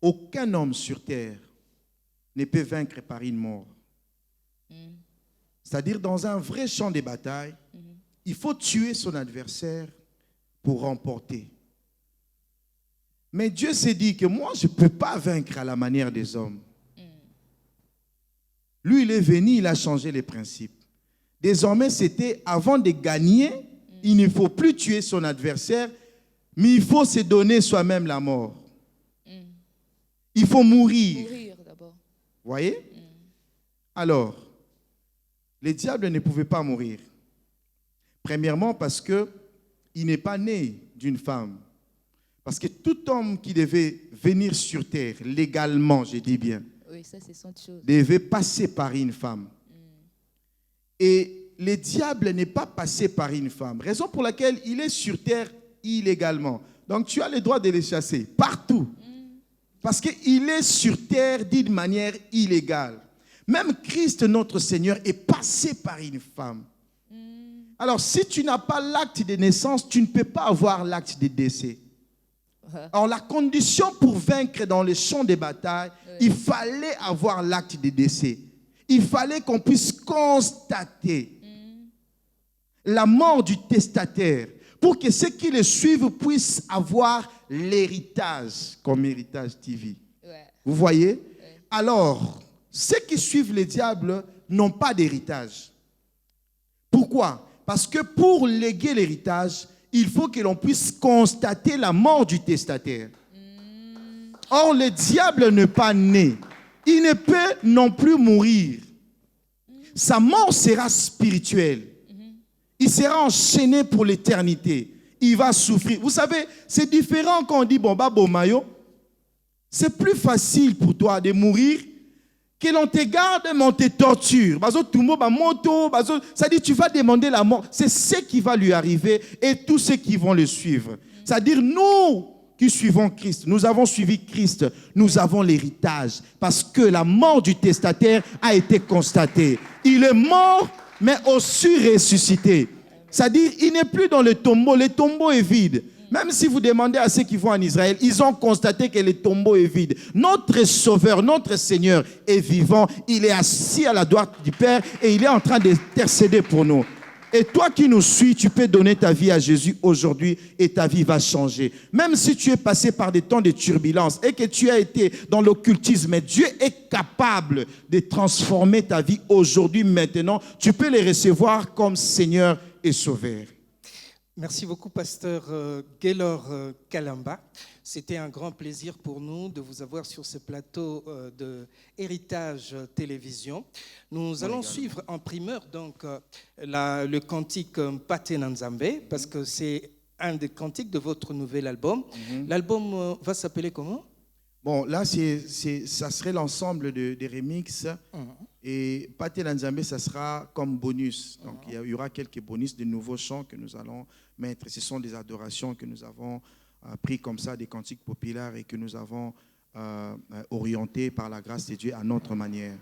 aucun homme sur terre ne peut vaincre par une mort. C'est-à-dire, dans un vrai champ de bataille, il faut tuer son adversaire pour remporter. Mais Dieu s'est dit que moi, je ne peux pas vaincre à la manière des hommes. Lui, il est venu, il a changé les principes. Désormais, c'était avant de gagner, il ne faut plus tuer son adversaire, mais il faut se donner soi-même la mort. Il faut mourir. Mourir d'abord. Voyez? Alors, les diables ne pouvaient pas mourir. Premièrement, parce qu'il n'est pas né d'une femme. Parce que tout homme qui devait venir sur terre, légalement, je dis bien, Oui, ça, c'est son chose. devait passer par une femme. Et le diable n'est pas passé par une femme. Raison pour laquelle il est sur terre illégalement. Donc tu as le droit de les chasser partout. Parce qu'il est sur terre d'une manière illégale. Même Christ, notre Seigneur, est passé par une femme. Alors, si tu n'as pas l'acte de naissance, tu ne peux pas avoir l'acte de décès. Alors, la condition pour vaincre dans les champs de bataille, il fallait avoir l'acte de décès. Il fallait qu'on puisse constater la mort du testataire pour que ceux qui le suivent puissent avoir l'héritage comme héritage TV. Vous voyez? Alors, ceux qui suivent le diable n'ont pas d'héritage. Pourquoi? Parce que pour léguer l'héritage, il faut que l'on puisse constater la mort du testataire. Or, le diable n'est pas né. Il ne peut non plus mourir. Sa mort sera spirituelle. Il sera enchaîné pour l'éternité. Il va souffrir. Vous savez, c'est différent quand on dit bon, bah, bon, maillot. C'est plus facile pour toi de mourir que l'on te garde, mais on te torture. Ça dit, tu vas demander la mort. C'est ce qui va lui arriver et tous ceux qui vont le suivre. C'est-à-dire, nous qui suivons Christ, nous avons suivi Christ, nous avons l'héritage parce que la mort du testataire a été constatée. Il est mort, mais aussi ressuscité. C'est-à-dire, il n'est plus dans le tombeau est vide. Même si vous demandez à ceux qui vont en Israël, ils ont constaté que le tombeau est vide. Notre Sauveur, notre Seigneur est vivant. Il est assis à la droite du Père et il est en train d'intercéder pour nous. Et toi qui nous suis, tu peux donner ta vie à Jésus aujourd'hui et ta vie va changer. Même si tu es passé par des temps de turbulence et que tu as été dans l'occultisme, Dieu est capable de transformer ta vie aujourd'hui, maintenant. Tu peux le recevoir comme Seigneur et Sauveur. Merci beaucoup, pasteur Gaylor Kalamba. C'était un grand plaisir pour nous de vous avoir sur ce plateau de Héritage Télévision. Nous allons suivre en primeur donc, le cantique Pate Nzambe, parce que c'est un des cantiques de votre nouvel album. L'album va s'appeler comment? Bon, là, ça serait l'ensemble des remixes. Et Pate Nzambe, ça sera comme bonus. Donc, il y aura quelques bonus, de nouveaux chants que nous allons mettre. Ce sont des adorations que nous avons pris comme ça, des cantiques populaires et que nous avons orientés par la grâce de Dieu à notre manière.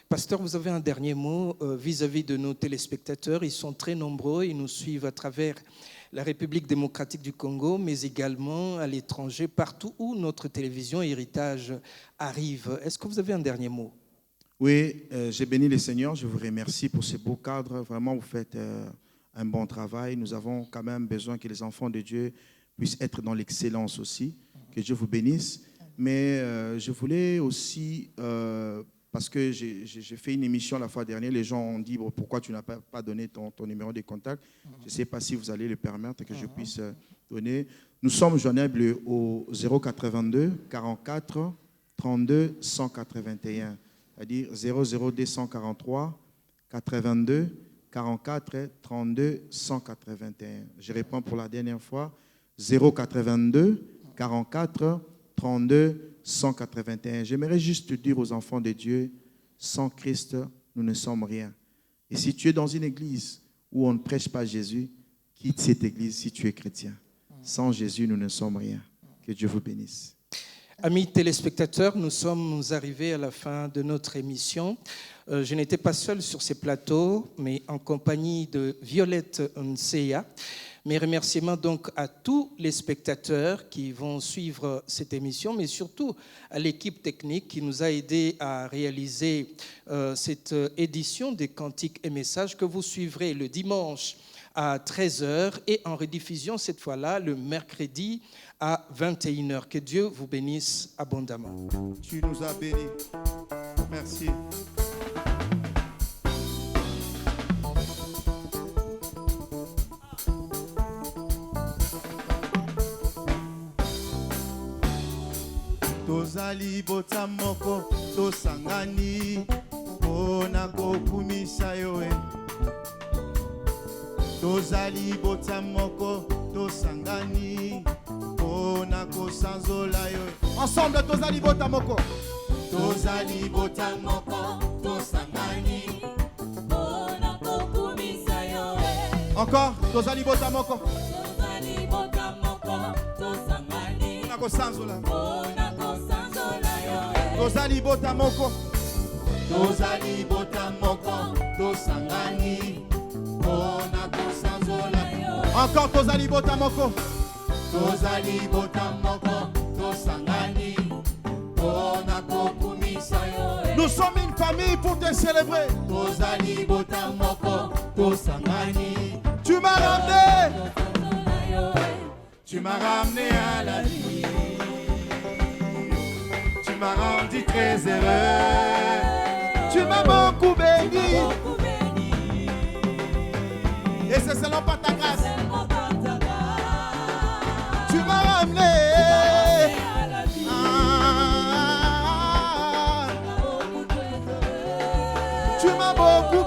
Pasteur, vous avez un dernier mot vis-à-vis de nos téléspectateurs. Ils sont très nombreux, ils nous suivent à travers la République démocratique du Congo, mais également à l'étranger, partout où notre télévision Héritage arrive. Est-ce que vous avez un dernier mot? Oui, j'ai béni le Seigneur, je vous remercie pour ce beau cadre. Vraiment, vous faites un bon travail. Nous avons quand même besoin que les enfants de Dieu puissent être dans l'excellence aussi. Que Dieu vous bénisse. Mais je voulais aussi, parce que j'ai fait une émission la fois dernière, les gens ont dit bon, pourquoi tu n'as pas donné ton numéro de contact. Je ne sais pas si vous allez le permettre que je puisse donner. Nous sommes joignables au 082 44 32 181. C'est-à-dire 00243 82 44 32 181. Je réponds pour la dernière fois. 082 44 32 181. J'aimerais juste te dire aux enfants de Dieu, sans Christ, nous ne sommes rien. Et si tu es dans une église où on ne prêche pas Jésus, quitte cette église si tu es chrétien. Sans Jésus, nous ne sommes rien. Que Dieu vous bénisse. Amis téléspectateurs, nous sommes arrivés à la fin de notre émission. Je n'étais pas seul sur ces plateaux, mais en compagnie de Violette Nseya. Mes remerciements donc à tous les spectateurs qui vont suivre cette émission, mais surtout à l'équipe technique qui nous a aidés à réaliser cette édition des Cantiques et Messages que vous suivrez le dimanche à 13h et en rediffusion cette fois-là le mercredi à 21h. Que Dieu vous bénisse abondamment. Tu nous as bénis. Merci. tozali bota moko tosangani pona kokumisa yo tozali bota moko tosangani pona kosanzola yo ensemble tozali bota moko tosangani pona kokumisa yo encore tozali bota moko tosangani pona kosanzola yo tozali bota moko tosangani pona kosanzola yo encore tozali bota moko tosangani pona kokumisa yo nous sommes une famille pour te célébrer tozali bota moko tosangani tu m'as ramené à la vie tu m'as rendu très heureux tu m'as beaucoup béni et c'est seulement par ta grâce tu m'as ramené à la vie tu m'as beaucoup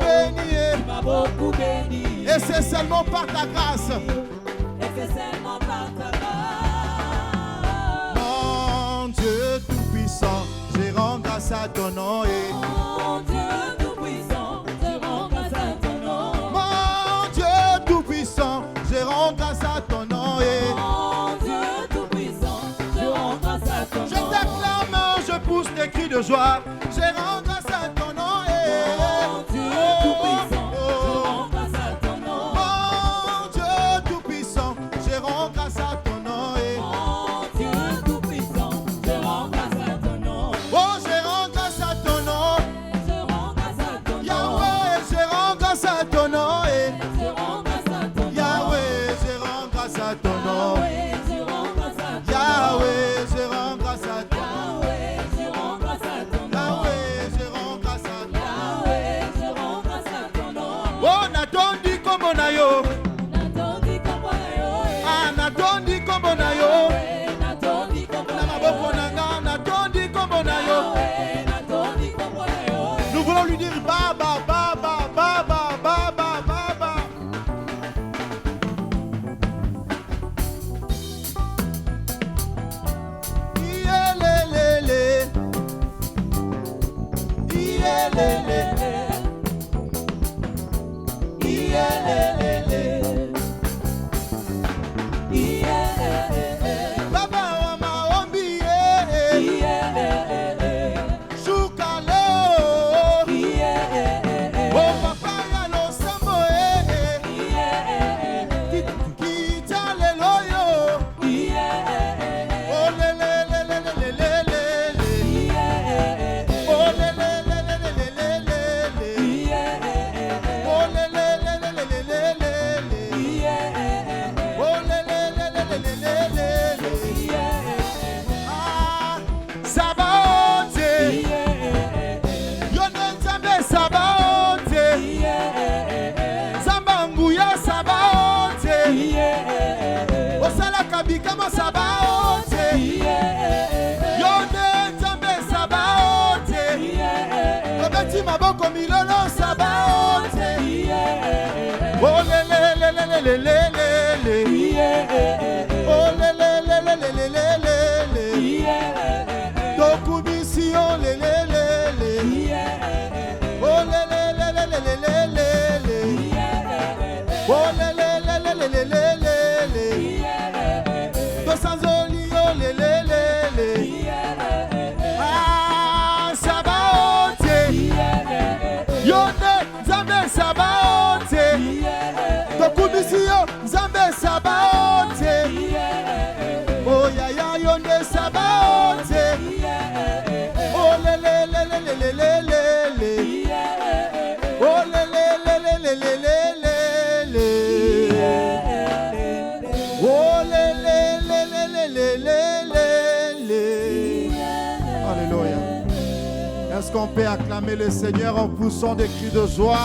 béni et c'est seulement par ta grâce mon Dieu tout-puissant je rends grâce à ton nom Mon Dieu tout-puissant, je rends grâce à ton nom. mon Dieu tout-puissant je rends grâce à ton nom Mon Dieu tout-puissant, je rends grâce à ton nom. je t'acclame, je pousse des cris de joie je rends grâce à ton nom Mon Dieu tout-puissant, je rends grâce à ton nom. mon Dieu tout-puissant je rends grâce à ton nom Mon Dieu tout-puissant, je rends grâce à ton nom. oh je rends grâce à ton nom Je rends grâce à ton nom. Yahweh je rends grâce à ton nom Je rends grâce à ton nom. Yahweh je rends grâce à ton nom Je rends grâce à ton nom. Yahweh je rends grâce à ton nom Je rends grâce à ton nom. Yahweh je rends grâce à ton nom Je rends grâce à ton nom. oh natondi kombo na yo Natondi kombo na yo. natondi kombo na yo Natondi kombo na maboko na nga natondi kombo na yo Natondi kombo na yo. nous voulons lui dire baba baba baba baba baba Iyelelele Iyelelele Iyelelele Baba wa maombi Shuka leo Oh papa ya losambo Kita lelo yo Oh lelelelelelelele Oh lelelelelelelele Oh lelelelelelelele Oh lelelelelelelele Ah Sabaote Yone Nzambe Sabaote Zamba Nguya Sabaote Osalaka bikama Sabaote Yone Nzambe Sabaote Obeti maboko milolo Sabaote Oh lelelelelelelele Oh lelelelelelelele Tokumisi oh lelelele Oh lelelelelelelele Oh lelelelelelelele Tosanzoli oh lelelele Ah Sabaote Yone Nzambe Sabaote Tokumisi oh Nzambe Sabaote Oh yaya yone Sabaote Oh lelelelelelelele Oh lelelelelelelele Oh lelelelelelelele Alléluia. Est-ce qu'on peut acclamer le Seigneur en poussant des cris de joie?